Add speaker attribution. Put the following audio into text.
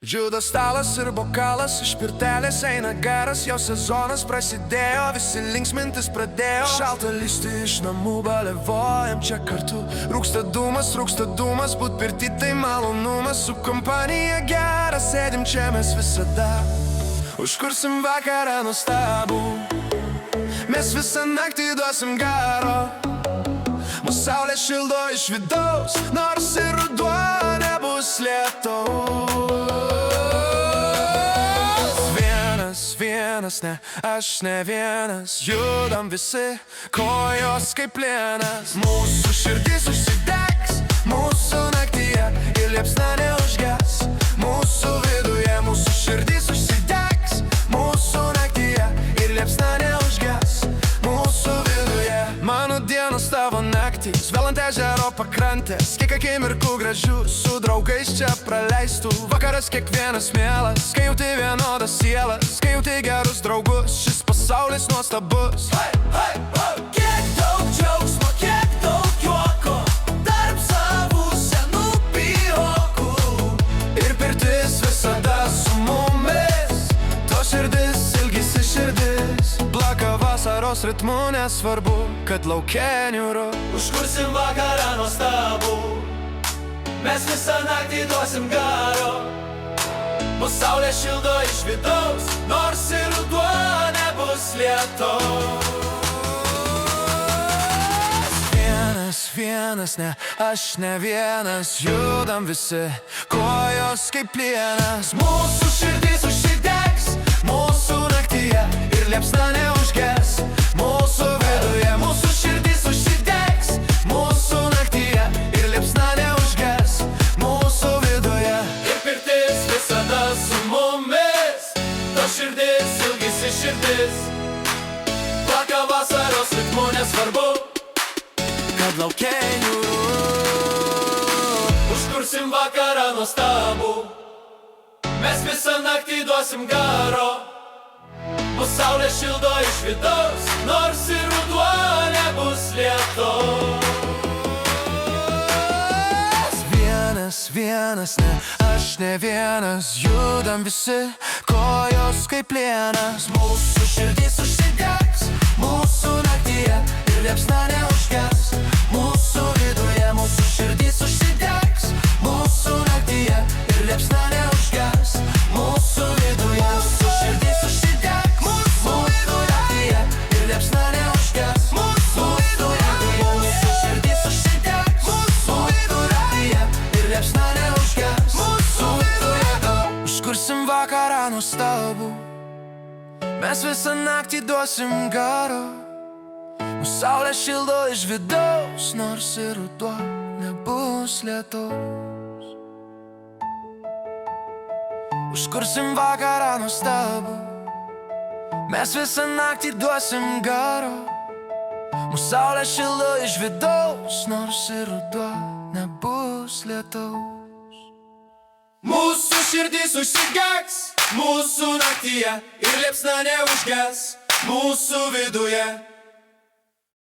Speaker 1: Juda stalas ir bokalas, iš pirtelės eina garas, jau sezonas prasidėjo, visi linksmintis pradėjo. Šalta lysti iš namų, balevojam čia kartu. Rūksta dūmas, būt pirty tai malonumas. Su kompanija gera, sėdim čia mes visada. Užkursim vakarą nuostabų, mes visą naktį duosim garo. Mūsų saulė šildo iš vidaus, nors ir ruduo nebus lietaus. Vienas, ne, aš ne vienas, judam visi, kojos kaip plienas. Mūsų širdis užsidegs, mūsų naktyje ir liepsna neužges. Mūsų viduje, mūsų širdis užsidegs, mūsų naktyje ir liepsna neužges. Mūsų viduje, mano dienos tavo naktys, vėlant ežero pakrantės, kiek akimirkų gražių su draugais čia praleistų. Vakaras kiekvienas mielas, kai jauti vienodas sielas, kai jauti gerus draugus, šis pasaulis nuostabus. Kiek daug džiaugsmo, kiek daug juoko, tarp savų senų pijokų. Ir pirtis visada su mumis, to širdis ilgisi širdis. Plaka vasaros ritmu, nesvarbu, kad lauke niūru.
Speaker 2: Užkursim vakarą nuostabų, mes visą naktį duosim garo. Mūsų saulė šildo iš vidaus, nors ir ruduo nebus lietaus.
Speaker 1: Vienas, ne, aš ne vienas, judam visi, kojos kaip plienas.
Speaker 2: Mūsų širdis užsidegs, mūsų naktyje ir liepsna neužges. Mūsų viduje, mūsų širdis užsidegs, mūsų naktyje ir liepsna neužges. Mūsų viduje
Speaker 1: ir pirtis visada su mumis,
Speaker 2: to širdis ilgisi širdis. Plaka vasaros ritmu, nesvarbu,
Speaker 1: kad lauke niūru.
Speaker 2: Užkursim vakarą nuostabų, mes visą naktį duosim garo. Mūsų saulė šildo iš vidaus, nors ir ruduo nebus lietaus.
Speaker 1: Vienas, ne, aš ne vienas, judam visi, kojos kaip plienas.
Speaker 2: Mūsų širdis užsidegs, mūsų naktyje ir liepsna neužges.
Speaker 1: Mūsų viduje, mūsų širdis užsidegs, mūsų naktyje ir liepsna neužges. Mūsų viduje, mūsų širdis užsidegs, mūsų naktyje ir liepsna neužges. Mūsų viduje, mūsų širdis užsidegs, mūsų naktyje ir liepsna neužges. Mūsų viduje, užkursim vakarą nuostabų, mes visą naktį duosim garo. Mūsų saulė šildo iš vidaus, nors ir ruduo nebus lietaus. Užkursim vakarą nuostabų, mes visą naktį duosim garo. Mūsų saulė šildo iš vidaus, nors ir ruduo nebus lietaus.
Speaker 2: Mūsų širdis užsidegs, mūsų naktyje ir liepsna neužges. Mūsų viduje